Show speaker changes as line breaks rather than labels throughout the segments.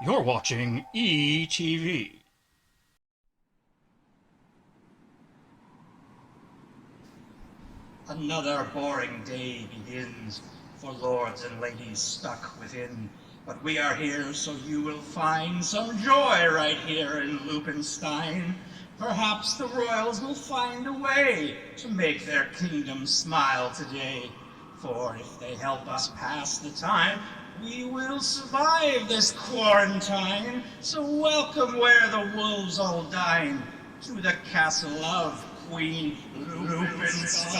You're watching ETV.
Another boring day begins for lords and ladies stuck within. But we are here so you will find some joy right here in Lupinestein. Perhaps the royals will find a way to make their kingdom smile today. For if they help us pass the time, we will survive this quarantine. So welcome where the wolves all dine, to the castle of Queen Lupinestein.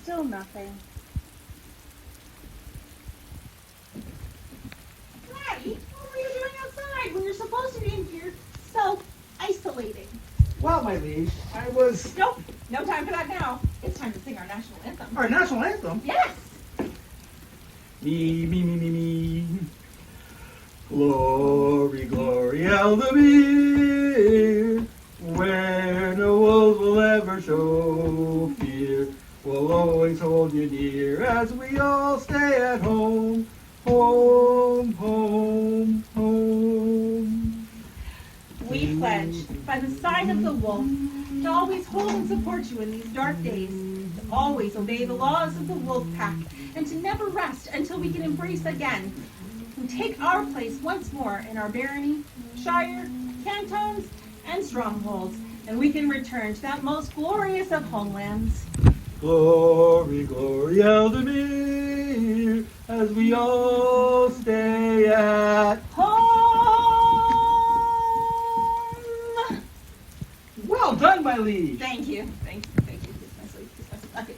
Still nothing. Ratty, what were you doing outside when you're supposed to be in here self-isolating?
Well, my liege, I was...
Nope, no time for that now. It's time to sing our national anthem.
Our national anthem?
Yes!
Me, me, me, me, me. Glory, glory, Eldamere, where no wolves will ever show fear. We'll always hold you near as we all stay at home, home, home, home.
We pledge, by the side of the wolf, to always hold and support you in these dark days, to always obey the laws of the wolf pack, and to never rest until we can embrace again, and take our place once more in our barony, shire, cantons, and strongholds, and we can return to that most glorious of homelands.
Glory, glory, Eldamere, as we all stay at
home.
Well done, my liege.
Thank you. Thank you. Kiss my sleeve. Okay,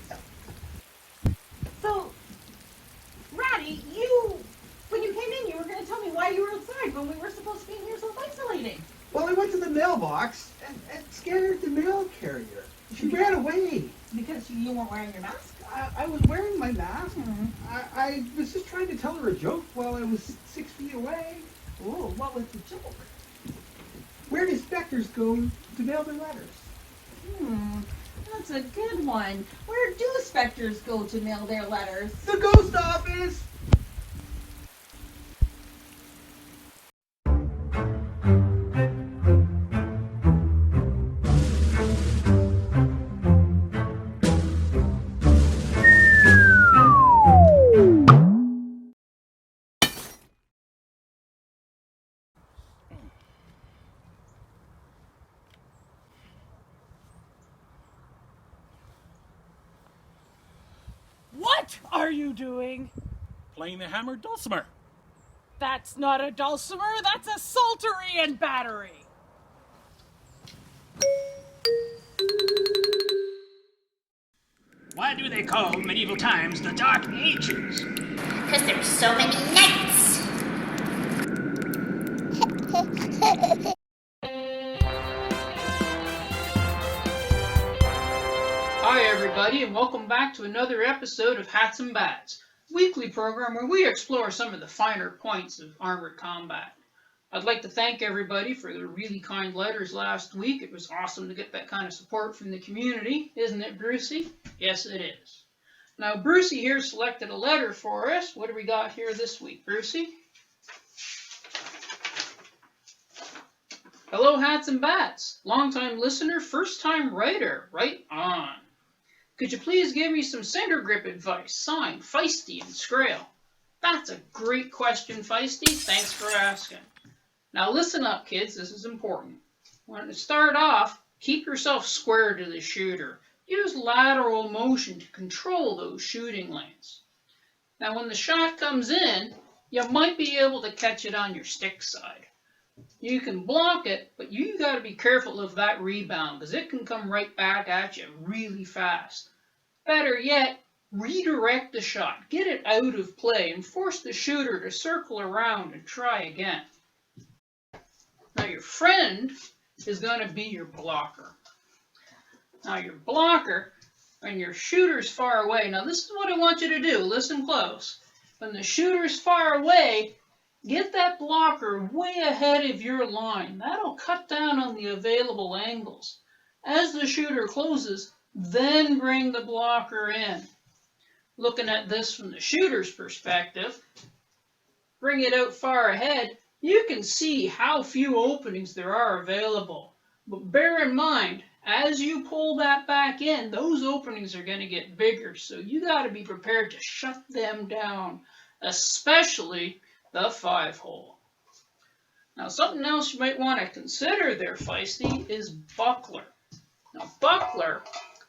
stop. So, Ratty, when you came in, you were going to tell me why you were outside when we were supposed to be in here self-isolating.
Well, I went to the mailbox and scared the mail carrier. She ran away.
Because you weren't wearing your mask?
I was wearing my mask.
Mm-hmm.
I was just trying to tell her a joke while I was 6 feet away.
Ooh, what was the joke?
Where do specters go to mail their letters?
That's a good one. Where do specters go to mail their letters?
The ghost office!
What are you doing?
Playing the hammered dulcimer.
That's not a dulcimer, that's a psaltary and battery.
Why do they call medieval times the Dark Ages?
Because there's so many knights.
Hi everybody, and welcome back to another episode of Hatz and Batz, weekly program where we explore some of the finer points of armored combat. I'd like to thank everybody for their really kind letters last week. It was awesome to get that kind of support from the community, isn't it, Brucey? Yes, it is. Now, Brucey here selected a letter for us. What do we got here this week, Brucey? Hello, Hatz and Batz. Long-time listener, first-time writer. Right on. Could you please give me some center grip advice? Signed, Feisty and Scrail. That's a great question, Feisty. Thanks for asking. Now listen up, kids. This is important. When to start off, keep yourself square to the shooter. Use lateral motion to control those shooting lanes. Now when the shot comes in, you might be able to catch it on your stick side. You can block it, but you got to be careful of that rebound because it can come right back at you really fast. Better yet, redirect the shot, get it out of play, and force the shooter to circle around and try again. Now your friend is going to be your blocker. Now your blocker, when your shooter's far away, now this is what I want you to do, listen close. When the shooter's far away, get that blocker way ahead of your line. That'll cut down on the available angles. As the shooter closes, then bring the blocker in. Looking at this from the shooter's perspective, bring it out far ahead, you can see how few openings there are available. But bear in mind, as you pull that back in, those openings are going to get bigger. So you got to be prepared to shut them down, especially the 5-hole. Now something else you might want to consider there, Feisty, is buckler. Now buckler,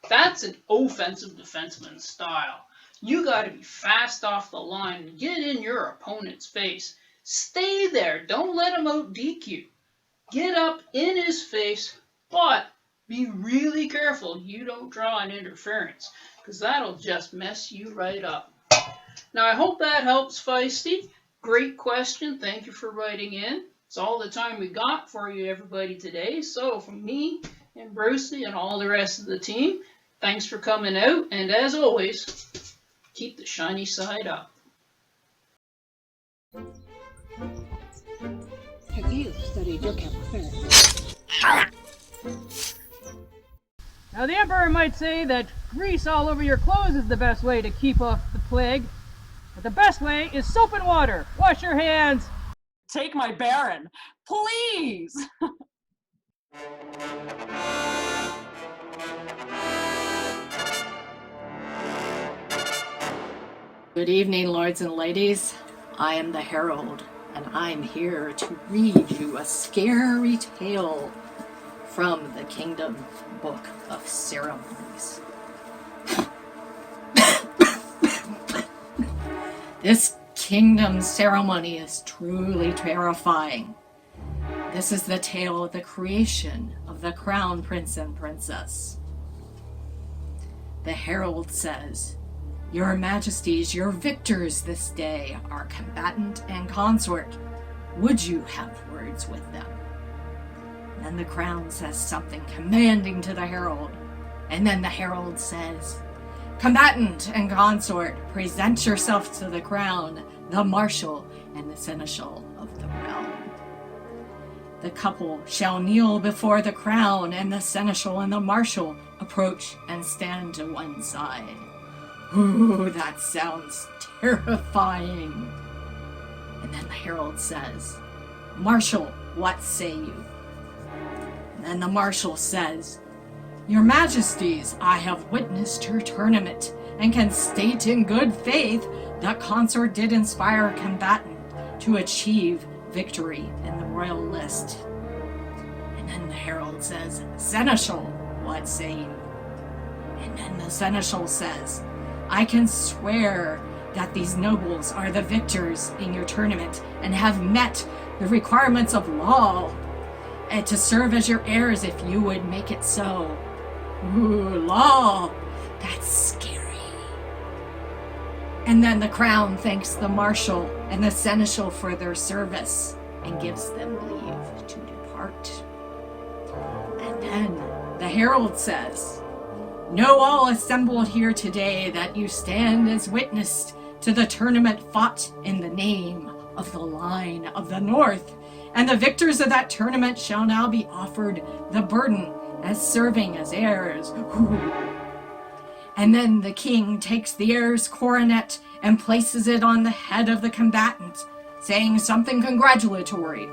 that's an offensive defenseman style. You got to be fast off the line and get in your opponent's face. Stay there, don't let him out DQ. Get up in his face, but be really careful you don't draw an interference, because that'll just mess you right up. Now I hope that helps, Feisty. Great question. Thank you for writing in. It's all the time we got for you, everybody, today. So from me and Brucey and all the rest of the team, thanks for coming out. And as always, keep the shiny side up.
Have you studied your Capo?
Now the Emperor might say that grease all over your clothes is the best way to keep off the plague. But the best way is soap and water. Wash your hands.
Take my Baron, please!
Good evening, lords and ladies. I am the Herald, and I'm here to read you a scary tale from the Kingdom Book of Ceremonies. This kingdom ceremony is truly terrifying. This is the tale of the creation of the crown prince and princess. The herald says, "Your majesties, your victors this day are combatant and consort. Would you have words with them?" Then the crown says something commanding to the herald. And then the herald says, "Combatant and consort, present yourself to the crown, the marshal and the seneschal of the realm." The couple shall kneel before the crown, and the seneschal and the marshal approach and stand to one side. Ooh, that sounds terrifying. And then the herald says, "Marshal, what say you?" And then the marshal says, "Your majesties, I have witnessed your tournament and can state in good faith that consort did inspire a combatant to achieve victory in the royal list." And then the herald says, "Seneschal, what say you?" And then the seneschal says, "I can swear that these nobles are the victors in your tournament and have met the requirements of law, and to serve as your heirs if you would make it so." Ooh, law! That's scary. And then the crown thanks the marshal and the seneschal for their service and gives them leave to depart. And then the herald says, "Know all assembled here today that you stand as witness to the tournament fought in the name of the line of the north, and the victors of that tournament shall now be offered the burden as serving as heirs." Ooh. And then the king takes the heir's coronet and places it on the head of the combatant, saying something congratulatory.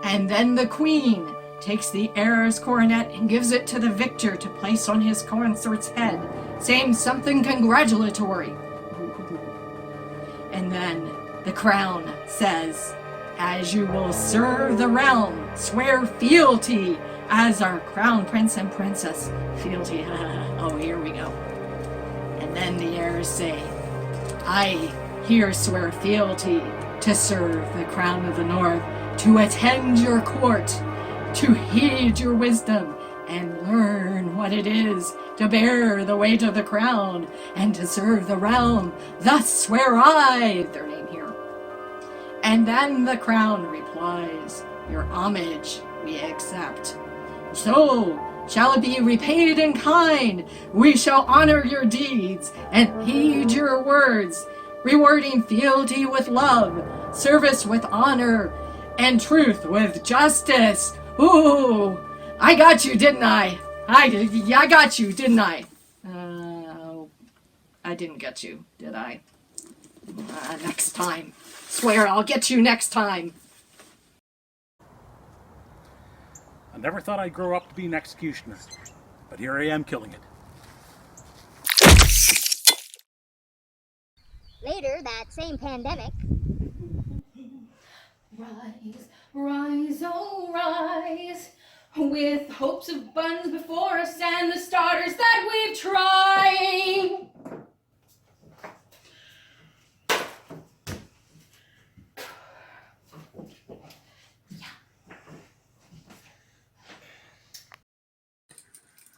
And then the queen takes the heir's coronet and gives it to the victor to place on his consort's head, saying something congratulatory. And then the crown says, as you will serve the realm, swear fealty as our crown prince and princess. Fealty, oh, here we go. And then the heirs say, I here swear fealty to serve the crown of the north, to attend your court, to heed your wisdom, and learn what it is to bear the weight of the crown, and to serve the realm. Thus swear I, their name here. And then the crown replies, your homage we accept. So shall it be repaid in kind. We shall honor your deeds and heed your words, rewarding fealty with love, service with honor, and truth with justice. Ooh, I got you, didn't I? I got you, didn't I? I didn't get you, did I? Next time. Swear I'll get you next time.
I never thought I'd grow up to be an executioner, but here I am killing it.
Later, that same pandemic.
Rise, rise, oh rise, with hopes of buns before us and the starters that we've tried.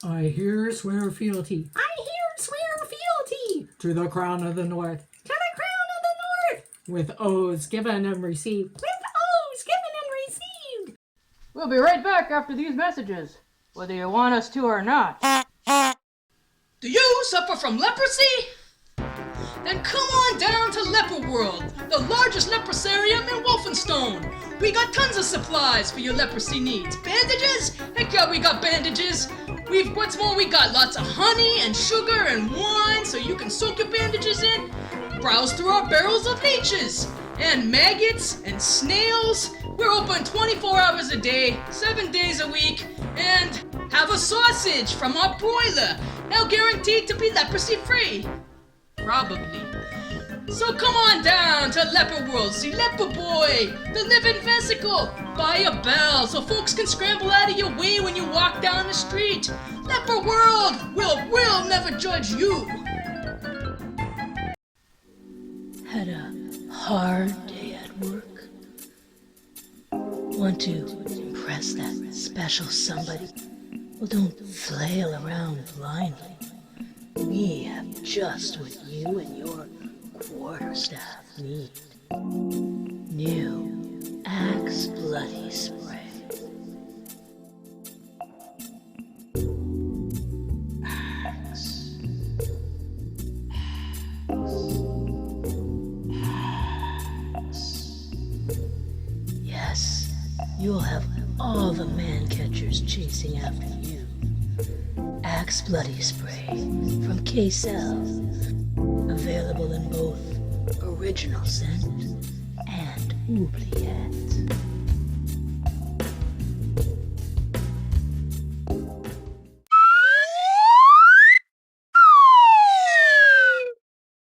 I here swear fealty
I here swear fealty
to the crown of the north,
to the crown of the north,
with oaths given and received.
with oaths given and received.
We'll be right back after these messages, whether you want us to or not.
Do you suffer from leprosy? Then come on down to Leper World, the largest leprosarium in Wolfenstone. We got tons of supplies for your leprosy needs. Bandages? Heck yeah, we got bandages. What's more, we got lots of honey and sugar and wine so you can soak your bandages in. Browse through our barrels of leeches and maggots and snails. We're open 24 hours a day, 7 days a week, and have a sausage from our broiler, now guaranteed to be leprosy free. Probably. So come on down to Leper World, see Leper Boy, the living vesicle. Buy a bell so folks can scramble out of your way when you walk down the street. Leper World, we'll never judge you.
Had a hard day at work. Want to impress that special somebody? Well, don't flail around blindly. We have just what you and your quarterstaff need. New Axe Bloody Spray. Axe. Yes, you'll have all the man-catchers chasing after you. Axe Bloody Spray from K-Cell. Available in both original scent and oubliette.